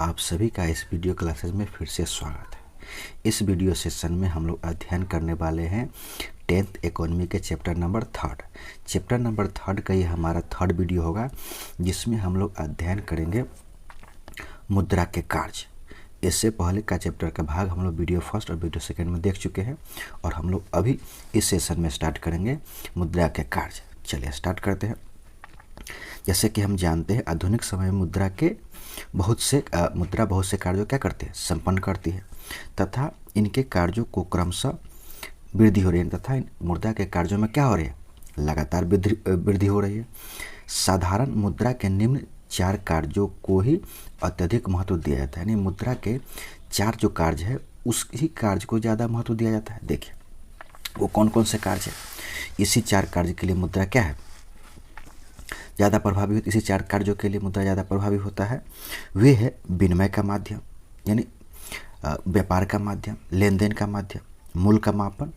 आप सभी का इस वीडियो क्लासेस में फिर से स्वागत है। इस वीडियो सेशन में हम लोग अध्ययन करने वाले हैं 10th इकोनॉमी के चैप्टर नंबर 3 का ये हमारा थर्ड वीडियो होगा, जिसमें हम लोग अध्ययन करेंगे मुद्रा के कार्य। इससे पहले का चैप्टर का भाग हम लोग वीडियो फर्स्ट और वीडियो सेकेंड में देख चुके हैं और हम लोग अभी इस सेशन में स्टार्ट करेंगे मुद्रा के कार्य। चलिए स्टार्ट करते हैं। जैसे कि हम जानते हैं आधुनिक समय में मुद्रा बहुत से कार्यों क्या करते हैं, संपन्न करती है तथा इनके कार्यों को क्रमशः वृद्धि हो रही है तथा मुद्रा के कार्यों में क्या हो रही है, लगातार वृद्धि हो रही है। साधारण मुद्रा के निम्न 4 कार्यों को ही अत्यधिक महत्व दिया जाता है, यानी मुद्रा के 4 जो कार्य है उसी कार्य को ज़्यादा महत्व दिया जाता है। देखिए वो कौन कौन से कार्य है। इसी 4 कार्य के लिए मुद्रा क्या है, ज़्यादा प्रभावी होती। इसी 4 कार्यों के लिए मुद्रा ज़्यादा प्रभावी होता है। वे है विनिमय का माध्यम यानी व्यापार का माध्यम, लेन देन का माध्यम, मूल्य का मापन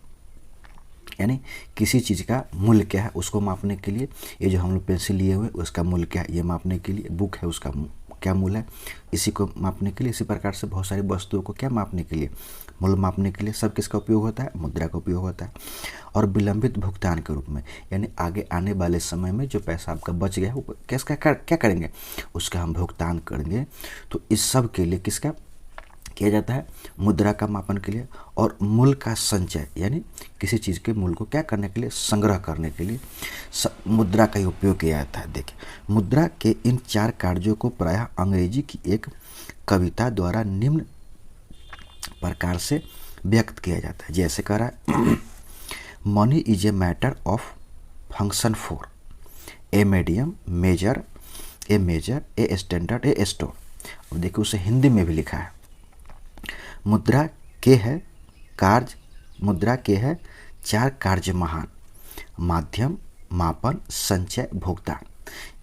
यानी किसी चीज़ का मूल्य क्या है उसको मापने के लिए, ये जो हम लोग पेंसिल लिए हुए उसका मूल्य क्या है ये मापने के लिए, बुक है उसका क्या मूल्य है इसी को मापने के लिए। इसी प्रकार से बहुत सारी वस्तुओं को क्या मापने के लिए, मूल्य मापने के लिए सब किसका उपयोग होता है, मुद्रा का उपयोग होता है। और विलंबित भुगतान के रूप में यानी आगे आने वाले समय में जो पैसा आपका बच गया है वो क्या करेंगे, उसका हम भुगतान करेंगे। तो इस सब के लिए किसका किया जाता है, मुद्रा का मापन के लिए। और मूल्य का संचय यानी किसी चीज़ के मूल्य को क्या करने के लिए, संग्रह करने के लिए मुद्रा का ही उपयोग किया जाता है। देखिए मुद्रा के इन 4 कार्यों को प्रायः अंग्रेजी की एक कविता द्वारा निम्न प्रकार से व्यक्त किया जाता है। जैसे कह रहा है money is a matter of function for a medium measure a standard a store. अब देखिए उसे हिंदी में भी लिखा है, मुद्रा के है 4 कार्य महान, माध्यम, मापन, संचय, भुगतान।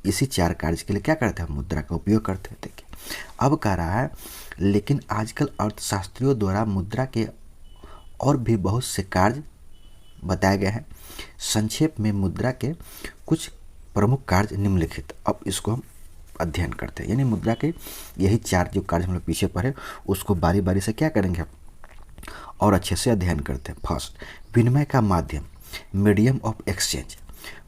इसी 4 कार्य के लिए क्या करते हैं, मुद्रा का उपयोग करते हैं। देखिए अब कह रहा है लेकिन आजकल अर्थशास्त्रियों द्वारा मुद्रा के और भी बहुत से कार्य बताए गए हैं। संक्षेप में मुद्रा के कुछ प्रमुख कार्य निम्नलिखित। अब इसको हम अध्ययन करते हैं, यानी मुद्रा के यही 4 जो कार्य हम लोग पीछे पढ़े उसको बारी बारी से क्या करेंगे और अच्छे से अध्ययन करते हैं। फर्स्ट, विनिमय का माध्यम, मीडियम ऑफ एक्सचेंज।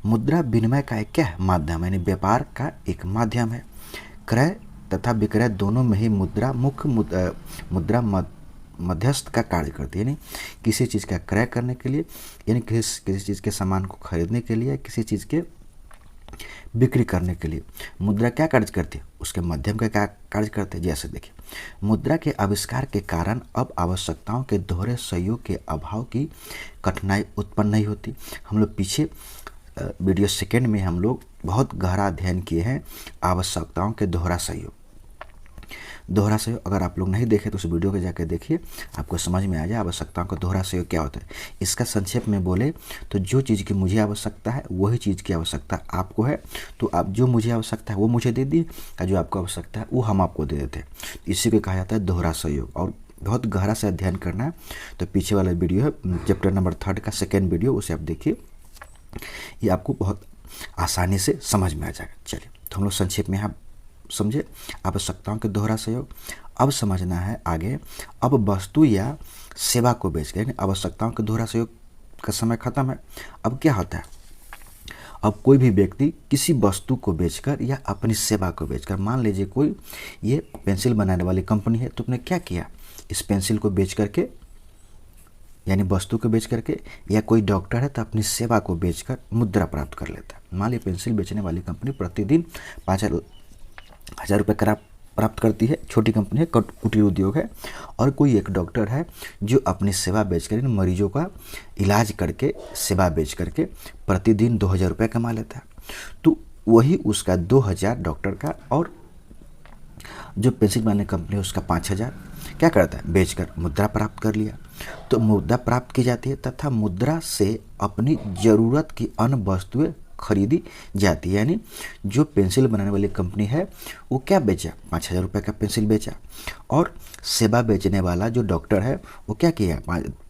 मुद्रा विनिमय का एक क्या है, माध्यम यानी व्यापार का एक माध्यम है। क्रय तथा विक्रय दोनों में ही मुद्रा मुद्रा मध्यस्थ का कार्य करती है, यानी किसी चीज़ का क्रय करने के लिए यानी किसी चीज़ के सामान को खरीदने के लिए, किसी चीज़ के बिक्री करने के लिए मुद्रा क्या कार्य करती है, उसके माध्यम का क्या कार्य करते हैं। जैसे देखिए मुद्रा के आविष्कार के कारण अब आवश्यकताओं के दोहरे सहयोग के अभाव की कठिनाई उत्पन्न नहीं होती। हम लोग पीछे वीडियो सेकेंड में हम लोग बहुत गहरा अध्ययन किए हैं आवश्यकताओं के दोहरा सहयोग। अगर आप लोग नहीं देखे तो उस वीडियो को जाकर देखिए, आपको समझ में आ जाए आवश्यकताओं का दोहरा सहयोग क्या होता है। इसका संक्षेप में बोले तो जो चीज़ की मुझे आवश्यकता है वही चीज़ की आवश्यकता आपको है, तो आप जो मुझे आवश्यकता है वो मुझे दे दिए और जो आपको आवश्यकता है वो हम आपको दे देते हैं। इसी को कहा जाता है दोहरा सहयोग। और बहुत गहरा से अध्ययन करना है तो पीछे वाला वीडियो है चैप्टर नंबर 3 का सेकेंड वीडियो, उसे आप देखिए, ये आपको बहुत आसानी से समझ में आ जाएगा। चलिए तो हम लोग संक्षेप में यहाँ समझे आवश्यकताओं के दोहरा सहयोग। अब समझना है आगे, अब वस्तु या सेवा को बेचकर यानी आवश्यकताओं के दोहरा सहयोग का समय खत्म है। अब क्या होता है, अब कोई भी व्यक्ति किसी वस्तु को बेचकर या अपनी सेवा को बेचकर, मान लीजिए कोई ये पेंसिल बनाने वाली कंपनी है तो उसने क्या किया, इस पेंसिल को बेच करके यानी वस्तु को बेच करके, या कोई डॉक्टर है तो अपनी सेवा को बेचकर मुद्रा प्राप्त कर लेता है। मान लीजिए पेंसिल बेचने वाली कंपनी प्रतिदिन 5,000 रुपये प्राप्त करती है, छोटी कंपनी है, कुटीर उद्योग है। और कोई एक डॉक्टर है जो अपनी सेवा बेचकर मरीजों का इलाज करके सेवा बेच करके प्रतिदिन 2,000 रुपये कमा लेता है। तो वही उसका 2,000 डॉक्टर का और जो पेंसिल बनाने कंपनी है उसका 5,000 क्या करता है, बेचकर मुद्रा प्राप्त कर लिया। तो मुद्रा प्राप्त की जाती है तथा मुद्रा से अपनी ज़रूरत की अन्य वस्तुएं खरीदी जाती है। यानी जो पेंसिल बनाने वाली कंपनी है वो क्या बेचा, 5,000 रुपये का पेंसिल बेचा, और सेवा बेचने वाला जो डॉक्टर है वो क्या किया,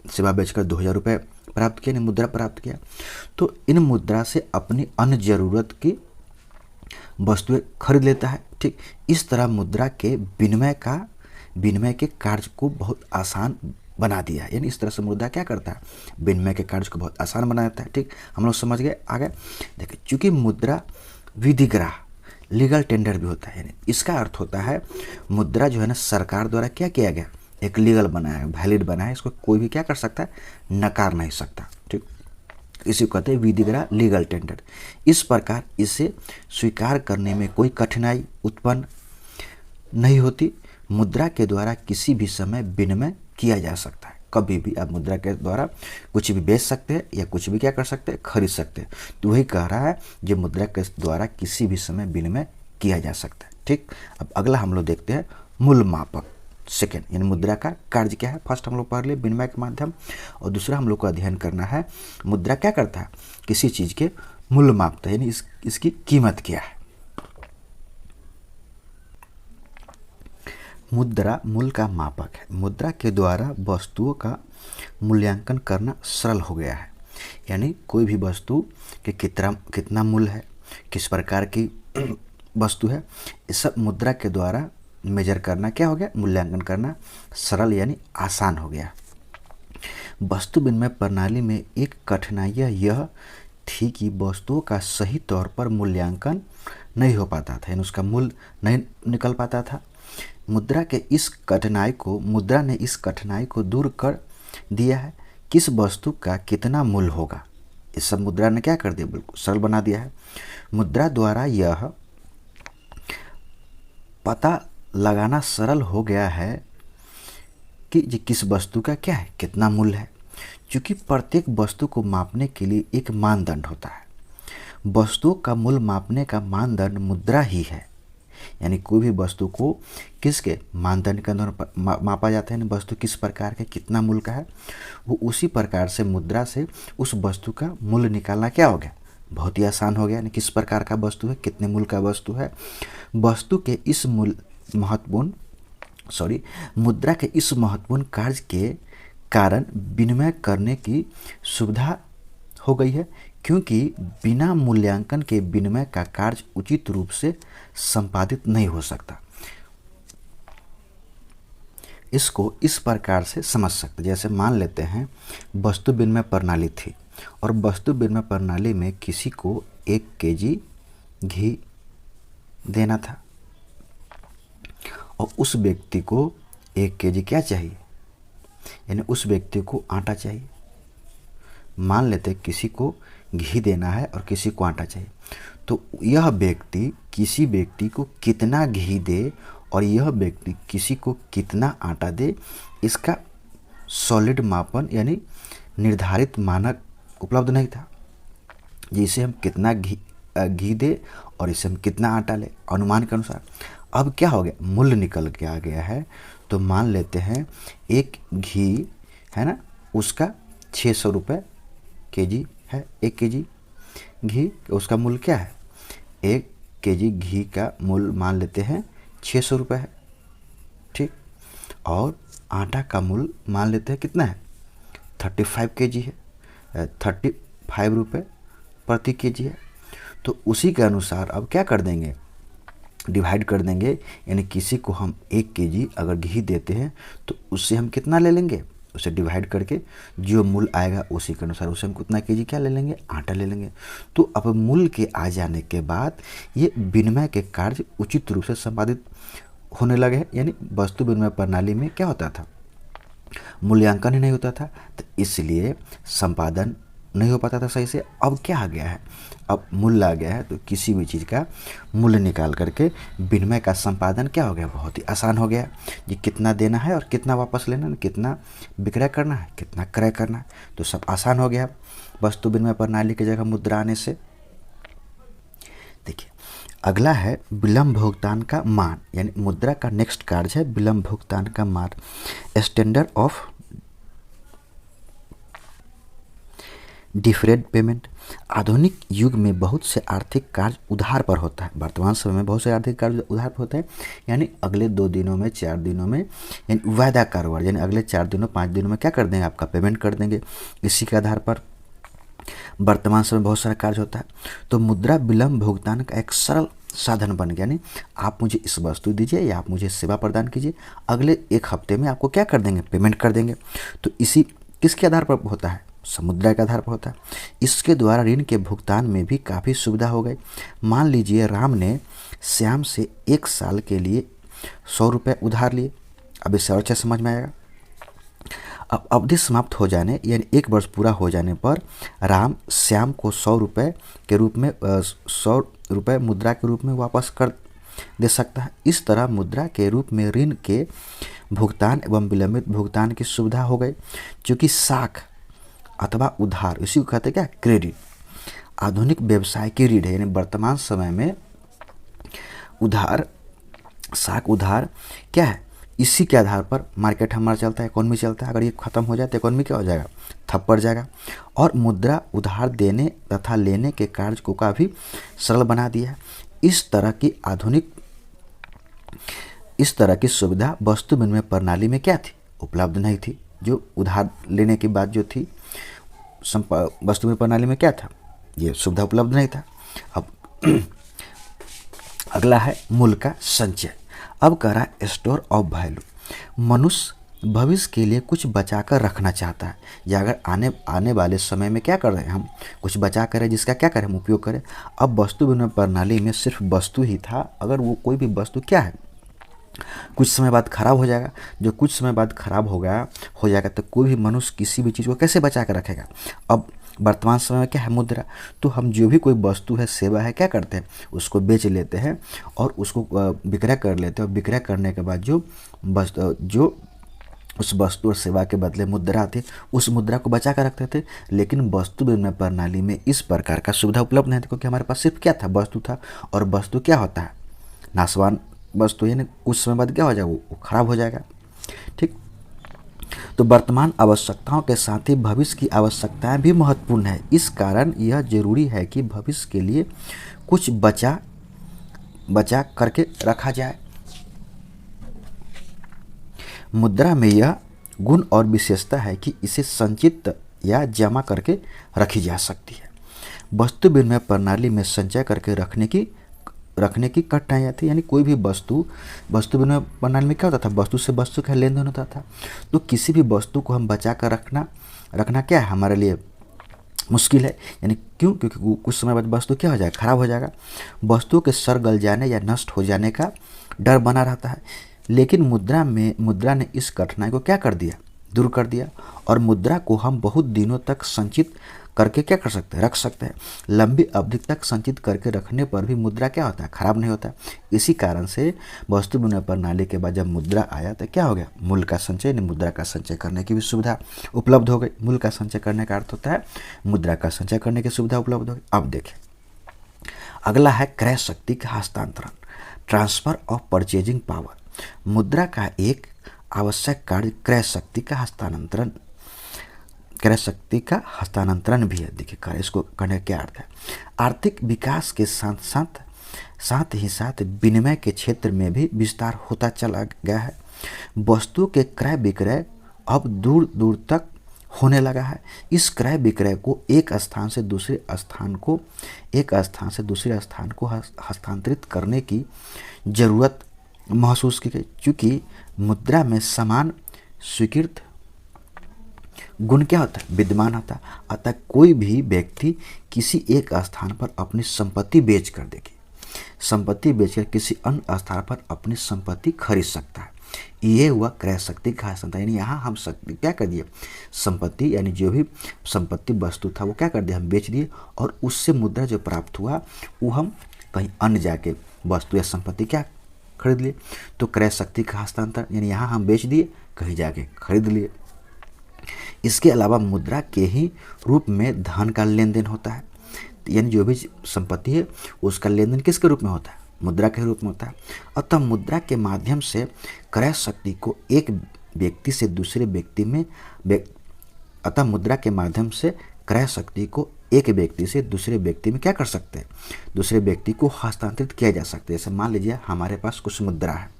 सेवा बेचकर 2,000 रुपये प्राप्त किया, मुद्रा प्राप्त किया। तो इन मुद्रा से अपनी अन्य ज़रूरत की वस्तुएं खरीद लेता है। ठीक, इस तरह मुद्रा के विनिमय के कार्य को बहुत आसान बना दिया है। यानी इस तरह से मुद्रा क्या करता है, विनिमय के कार्य को बहुत आसान बना देता है। ठीक, हम लोग समझ गए। आगे देखिए, चूंकि मुद्रा विधिग्राह लीगल टेंडर भी होता है, यानी इसका अर्थ होता है मुद्रा जो है ना सरकार द्वारा क्या किया गया, एक लीगल बनाया है, वैलिड बनाया है, इसको कोई भी क्या कर सकता है, नकार नहीं सकता। ठीक, इसी को कहते हैं विधिग्राह लीगल टेंडर। इस प्रकार इसे स्वीकार करने में कोई कठिनाई उत्पन्न नहीं होती। मुद्रा के द्वारा किसी भी समय विनिमय किया जा सकता है। कभी भी आप मुद्रा के द्वारा कुछ भी बेच सकते हैं या कुछ भी क्या कर सकते हैं, खरीद सकते हैं। तो वही कह रहा है जो मुद्रा के द्वारा किसी भी समय विनिमय किया जा सकता है। ठीक, अब अगला हम लोग देखते हैं मूल मापक। सेकेंड, यानी मुद्रा का कार्य क्या है। फर्स्ट हम लोग पढ़ लिए विनिमय के माध्यम, और दूसरा हम लोग को अध्ययन करना है मुद्रा क्या करता है, किसी चीज़ के मूल्य मापता है, यानी इसकी कीमत क्या है। मुद्रा मूल्य का मापक है। मुद्रा के द्वारा वस्तुओं का मूल्यांकन करना सरल हो गया है। यानी कोई भी वस्तु के कितना मूल्य है, किस प्रकार की वस्तु है, इस सब मुद्रा के द्वारा मेजर करना क्या हो गया, मूल्यांकन करना सरल यानी आसान हो गया। वस्तु विनिमय प्रणाली में एक कठिनाई यह थी कि वस्तुओं का सही तौर पर मूल्यांकन नहीं हो पाता था, यानी उसका मूल्य नहीं निकल पाता था। मुद्रा ने इस कठिनाई को दूर कर दिया है। किस वस्तु का कितना मूल्य होगा, इस सब मुद्रा ने क्या कर दिया, बिल्कुल सरल बना दिया है। मुद्रा द्वारा यह पता लगाना सरल हो गया है कि किस वस्तु का क्या है, कितना मूल्य है। क्योंकि प्रत्येक वस्तु को मापने के लिए एक मानदंड होता है। वस्तुओं का मूल्य मापने का मानदंड मुद्रा ही है। यानी कोई भी वस्तु को किसके मानदंड के अंदर मापा जाता है, यानी वस्तु किस प्रकार के कितना मूल्य का है, वो उसी प्रकार से मुद्रा से उस वस्तु का मूल्य निकालना क्या हो गया, बहुत ही आसान हो गया। यानी किस प्रकार का वस्तु है, कितने मूल्य का वस्तु है। वस्तु के इस मुद्रा के इस महत्वपूर्ण कार्य के कारण विनिमय करने की सुविधा हो गई है, क्योंकि बिना मूल्यांकन के विनिमय का कार्य उचित रूप से संपादित नहीं हो सकता। इसको इस प्रकार से समझ सकते, जैसे मान लेते हैं वस्तु विनिमय प्रणाली थी और वस्तु विनिमय प्रणाली में किसी को 1 केजी घी देना था और उस व्यक्ति को 1 केजी क्या चाहिए, यानी उस व्यक्ति को आटा चाहिए। मान लेते किसी को घी देना है और किसी को आटा चाहिए, तो यह व्यक्ति किसी व्यक्ति को कितना घी दे और यह व्यक्ति किसी को कितना आटा दे, इसका सॉलिड मापन यानी निर्धारित मानक उपलब्ध नहीं था, जिसे हम कितना घी दे और इसे हम कितना आटा ले अनुमान के अनुसार। अब क्या हो गया, मूल्य निकल के आ गया है। तो मान लेते हैं 1 घी है ना, उसका 600 रुपये केजी है। 1 केजी घी उसका मूल्य क्या है, 1 केजी घी का मूल्य मान लेते हैं 600 रुपये है। ठीक, और आटा का मूल्य मान लेते हैं कितना है, 35 केजी है, 35 रुपये प्रति केजी है। तो उसी के अनुसार अब क्या कर देंगे, डिवाइड कर देंगे। यानी किसी को हम 1 केजी अगर घी देते हैं तो उससे हम कितना ले लेंगे, उसे डिवाइड करके जो मूल्य आएगा उसी के अनुसार उसे हम कितना केजी क्या ले लेंगे, आटा ले लेंगे। तो अब मूल्य के आ जाने के बाद ये विनिमय के कार्य उचित रूप से संपादित होने लगे। यानी वस्तु विनिमय प्रणाली में क्या होता था, मूल्यांकन ही नहीं होता था, तो इसलिए संपादन नहीं हो पाता था सही से। अब क्या आ गया है, अब मूल्य आ गया है, तो किसी भी चीज़ का मूल्य निकाल करके विनिमय का संपादन क्या हो गया, बहुत ही आसान हो गया। ये कितना देना है और कितना वापस लेना है, कितना विक्रय करना है, कितना क्रय करना है, तो सब आसान हो गया वस्तु विनिमय प्रणाली की जगह मुद्रा आने से। देखिए अगला है विलंब भुगतान का मान, यानी मुद्रा का नेक्स्ट कार्य है विलंब भुगतान का मान, स्टैंडर्ड ऑफ डिफरेड पेमेंट। आधुनिक युग में बहुत से आर्थिक कार्य उधार पर होता है। वर्तमान समय में बहुत से आर्थिक कार्य उधार पर होते हैं, यानी अगले 2 दिनों में 4 दिनों में, यानी वायदा कारोबार, यानी अगले 4 दिनों 5 दिनों में क्या कर देंगे, आपका पेमेंट कर देंगे। इसी के आधार पर वर्तमान समय बहुत सारा कार्य होता है। तो मुद्रा विलंब भुगतान का एक सरल साधन बन गया। यानी आप मुझे इस वस्तु दीजिए या आप मुझे सेवा प्रदान कीजिए, अगले 1 हफ्ते में आपको क्या कर देंगे, पेमेंट कर देंगे। तो इसी किसके आधार पर होता है, समुद्रा के आधार पर होता है। इसके द्वारा ऋण के भुगतान में भी काफ़ी सुविधा हो गई। मान लीजिए राम ने श्याम से 1 साल के लिए 100 रुपये उधार लिए। अब इससे और अच्छा समझ में आएगा। अब अवधि समाप्त हो जाने यानी 1 वर्ष पूरा हो जाने पर राम श्याम को 100 रुपये के रूप में 100 रुपये मुद्रा के रूप में वापस कर दे सकता है। इस तरह मुद्रा के रूप में ऋण के भुगतान एवं विलंबित भुगतान की सुविधा हो गई। चूँकि साख अथवा उधार, इसी को कहते हैं क्या, क्रेडिट, आधुनिक व्यवसाय की रीढ़ है। यानी वर्तमान समय में उधार, साख उधार क्या है, इसी के आधार पर मार्केट हमारा चलता है, इकोनॉमी चलता है। अगर ये खत्म हो जाए तो इकोनॉमी क्या हो जाएगा, ठप पड़ जाएगा। और मुद्रा उधार देने तथा लेने के कार्य को काफ़ी सरल बना दिया है। इस तरह की सुविधा वस्तु विनिमय प्रणाली में क्या थी, उपलब्ध नहीं थी। जो उधार लेने की बात जो थी वस्तु विनिमय प्रणाली में क्या था, ये सुविधा उपलब्ध नहीं था। अब अगला है मूल्य का संचय। अब कह रहा है स्टोर ऑफ वैल्यू। मनुष्य भविष्य के लिए कुछ बचा कर रखना चाहता है, या अगर आने वाले समय में क्या कर रहे हैं, हम कुछ बचा करें जिसका क्या करें, हम उपयोग करें। अब वस्तु विनिमय प्रणाली में सिर्फ वस्तु ही था। अगर वो कोई भी वस्तु क्या है, कुछ समय बाद खराब हो जाएगा, जो कुछ समय बाद खराब हो जाएगा तो कोई भी मनुष्य किसी भी चीज़ को कैसे बचा कर रखेगा। अब वर्तमान समय में क्या है, मुद्रा। तो हम जो भी कोई वस्तु है, सेवा है, क्या करते हैं, उसको बेच लेते हैं और उसको विक्रय कर लेते हैं। और विक्रय करने के बाद जो उस वस्तु और सेवा के बदले मुद्रा आती है, उस मुद्रा को बचा कर रखते थे। लेकिन वस्तु विनिमय प्रणाली में इस प्रकार का सुविधा उपलब्ध नहीं थी, क्योंकि हमारे पास सिर्फ क्या था, वस्तु था। और वस्तु क्या होता है, नाशवान वस्तु, यानी कुछ समय बाद क्या हो जाएगा, वो खराब हो जाएगा। ठीक। तो वर्तमान आवश्यकताओं के साथ ही भविष्य की आवश्यकताएं भी महत्वपूर्ण है। इस कारण यह जरूरी है कि भविष्य के लिए कुछ बचा करके रखा जाए। मुद्रा में यह गुण और विशेषता है कि इसे संचित या जमा करके रखी जा सकती है। वस्तु विनिमय प्रणाली में संचय करके रखने की कठिनाइयाँ थी। यानी कोई भी वस्तु विनिमय प्रणाली में क्या होता था, वस्तु से वस्तु का लेन देन होता था। तो किसी भी वस्तु को हम बचा कर रखना क्या है, हमारे लिए मुश्किल है। यानी क्योंकि कुछ समय बाद वस्तु क्या हो जाएगा, खराब हो जाएगा। वस्तु के सड़ गल जाने या नष्ट हो जाने का डर बना रहता है। लेकिन मुद्रा ने इस कठिनाई को क्या कर दिया, दूर कर दिया। और मुद्रा को हम बहुत दिनों तक संचित करके क्या कर सकते हैं, रख सकते हैं। लंबी अवधि तक संचित करके रखने पर भी मुद्रा क्या होता है, खराब नहीं होता। इसी कारण से वस्तु विनिमय प्रणाली के बाद जब मुद्रा आया तो क्या हो गया, मूल्य का संचय, मुद्रा का संचय करने की भी सुविधा उपलब्ध हो गई। मूल्य का संचय करने का अर्थ होता है मुद्रा का संचय करने की सुविधा उपलब्ध हो गई। अब देखें, अगला है क्रय शक्ति का हस्तांतरण, ट्रांसफर ऑफ परचेजिंग पावर। मुद्रा का एक आवश्यक कार्य क्रय शक्ति का हस्तांतरण भी है। देखिए इसको करने का क्या अर्थ है, आर्थिक विकास के साथ ही विनिमय के क्षेत्र में भी विस्तार होता चला गया है। वस्तु के क्रय विक्रय अब दूर दूर तक होने लगा है। इस क्रय विक्रय को एक स्थान से दूसरे स्थान को हस्तांतरित करने की जरूरत महसूस की गई। चूँकि मुद्रा में समान स्वीकृत गुण क्या होता है, विद्यमान होता है। अतः कोई भी व्यक्ति किसी एक स्थान पर अपनी संपत्ति बेचकर किसी अन्य स्थान पर अपनी संपत्ति खरीद सकता है। ये हुआ क्रय शक्ति का हस्तांतरण। यानी यहाँ हम शक्ति क्या कर दिए, संपत्ति, यानी जो भी संपत्ति वस्तु था वो क्या कर दिया, हम बेच दिए। और उससे मुद्रा जो प्राप्त हुआ वो हम कहीं अन्य जाके वस्तु या संपत्ति क्या खरीद लिए। तो क्रय शक्ति का हस्तांतरण, यानी यहाँ हम बेच दिए, कहीं जाके खरीद लिए। इसके अलावा मुद्रा के ही रूप में धन का लेन देन होता है। यानी जो भी संपत्ति है उसका लेन देन किसके रूप में होता है, मुद्रा के रूप में होता है। अतः मुद्रा के माध्यम से क्रय शक्ति को एक व्यक्ति से दूसरे व्यक्ति में क्या कर सकते हैं, दूसरे व्यक्ति को हस्तांतरित किया जा सकता है। जैसे मान लीजिए हमारे पास कुछ मुद्रा है,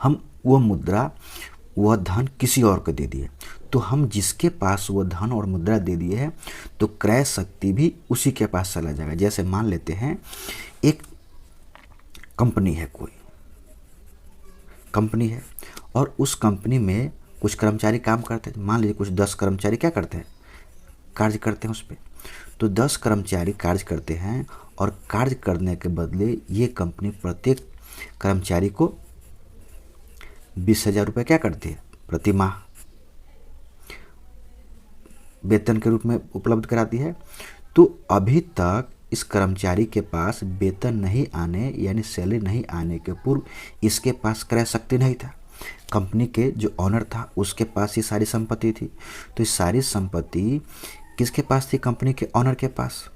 हम वह धन किसी और को दे दिए, तो हम जिसके पास वो धन और मुद्रा दे दिए है तो क्रय शक्ति भी उसी के पास चला जाएगा। जैसे मान लेते हैं एक कंपनी है, कोई कंपनी है और उस कंपनी में कुछ कर्मचारी काम करते हैं। मान लीजिए कुछ 10 कर्मचारी क्या करते हैं, कार्य करते हैं उस पर। तो 10 कर्मचारी कार्य करते हैं और कार्य करने के बदले ये कंपनी प्रत्येक कर्मचारी को 20,000 रुपये क्या करती है, प्रति माह वेतन के रूप में उपलब्ध कराती है। तो अभी तक इस कर्मचारी के पास वेतन नहीं आने यानी सैलरी नहीं आने के पूर्व इसके पास क्रय शक्ति नहीं था। कंपनी के जो ऑनर था उसके पास ये सारी संपत्ति थी। तो ये सारी संपत्ति किसके पास थी, कंपनी के ऑनर के पास,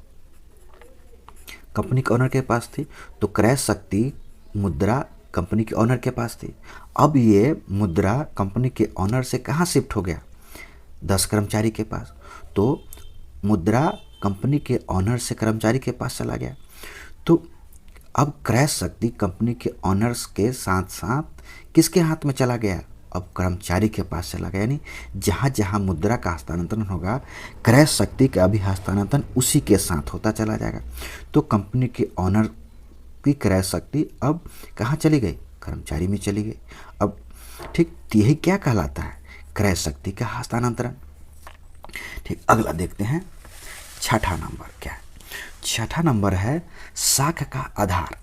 कंपनी के ऑनर के पास थी। तो क्रय शक्ति मुद्रा कंपनी के ऑनर के पास थी। अब ये मुद्रा कंपनी के ऑनर से कहाँ शिफ्ट हो गया, 10 कर्मचारी के पास। तो मुद्रा कंपनी के ऑनर से कर्मचारी के पास चला गया। तो अब क्रय शक्ति कंपनी के ऑनर्स के साथ साथ किसके हाथ में चला गया, अब कर्मचारी के पास चला गया। यानी जहाँ जहाँ मुद्रा का हस्तांतरण होगा क्रय शक्ति का भी हस्तांतरण उसी के साथ होता चला जाएगा। तो कंपनी के ऑनर की क्रय शक्ति अब कहाँ चली गई, कर्मचारी में चली गई। अब ठीक यही क्या कहलाता है, क्रय शक्ति का हस्तांतरण। ठीक, अगला देखते हैं छठा नंबर क्या है। छठा नंबर है साख का आधार।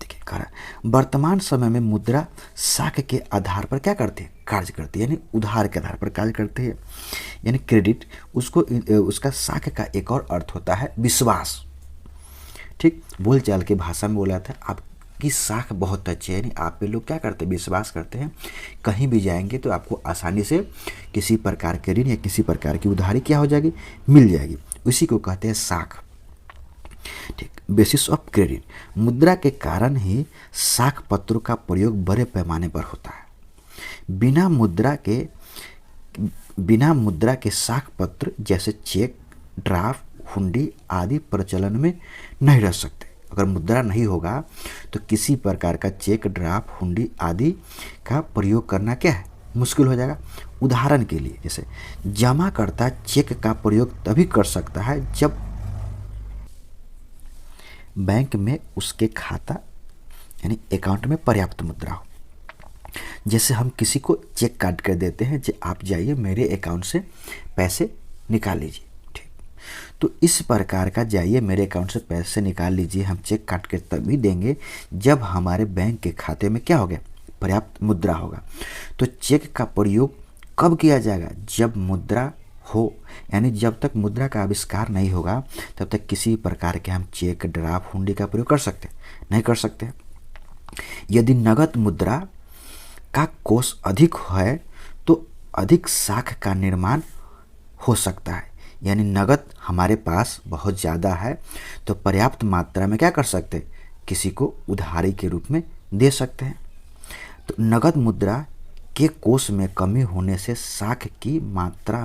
देखिए वर्तमान समय में मुद्रा साख के आधार पर क्या करती है, कार्य करती है, यानी उधार के आधार पर कार्य करती है, यानी क्रेडिट। उसको उसका साख का एक और अर्थ होता है विश्वास। ठीक, बोलचाल की भाषा में बोला था आपकी साख बहुत अच्छी है, यानी आप पे लोग क्या करते हैं, विश्वास करते हैं। कहीं भी जाएंगे तो आपको आसानी से किसी प्रकार के ऋण या किसी प्रकार की उधारी क्या हो जाएगी, मिल जाएगी। उसी को कहते हैं साख। ठीक, बेसिस ऑफ क्रेडिट। मुद्रा के कारण ही साख पत्रों का प्रयोग बड़े पैमाने पर होता है। बिना मुद्रा के साख पत्र जैसे चेक, ड्राफ्ट, हुंडी आदि प्रचलन में नहीं रह सकते। अगर मुद्रा नहीं होगा तो किसी प्रकार का चेक, ड्राफ्ट, हुंडी आदि का प्रयोग करना क्या है, मुश्किल हो जाएगा। उदाहरण के लिए जैसे जमाकर्ता चेक का प्रयोग तभी कर सकता है जब बैंक में उसके खाता यानी अकाउंट में पर्याप्त मुद्रा हो। जैसे हम किसी को चेक काट कर देते हैं, आप जाइए मेरे अकाउंट से पैसे निकाल लीजिए। ठीक, तो इस प्रकार का जाइए मेरे अकाउंट से पैसे निकाल लीजिए, हम चेक काट कर तभी देंगे जब हमारे बैंक के खाते में क्या हो गया, पर्याप्त मुद्रा होगा। तो चेक का प्रयोग कब किया जाएगा, जब मुद्रा हो, यानी जब तक मुद्रा का आविष्कार नहीं होगा तब तक किसी प्रकार के हम चेक, ड्राफ्ट, हुंडी का प्रयोग कर सकते नहीं कर सकते। यदि नगद मुद्रा का कोष अधिक है तो अधिक साख का निर्माण हो सकता है। यानी नगद हमारे पास बहुत ज़्यादा है तो पर्याप्त मात्रा में क्या कर सकते हैं, किसी को उधारी के रूप में दे सकते हैं। तो नगद मुद्रा के कोष में कमी होने से साख की मात्रा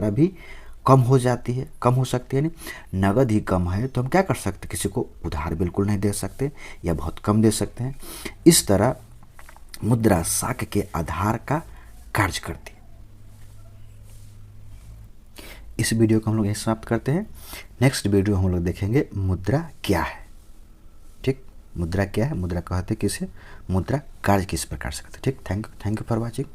भी कम हो जाती है, कम हो सकती है। यानी नगद ही कम है तो हम क्या कर सकते हैं, किसी को उधार बिल्कुल नहीं दे सकते या बहुत कम दे सकते हैं। इस तरह मुद्रा साख के आधार का कार्य करती है। इस वीडियो को हम लोग यहीं समाप्त करते हैं। नेक्स्ट वीडियो हम लोग देखेंगे मुद्रा क्या है। ठीक, मुद्रा क्या है, मुद्रा कहते किसे, मुद्रा कार्य किस प्रकार से करते। ठीक, थैंक यू फॉर वॉचिंग।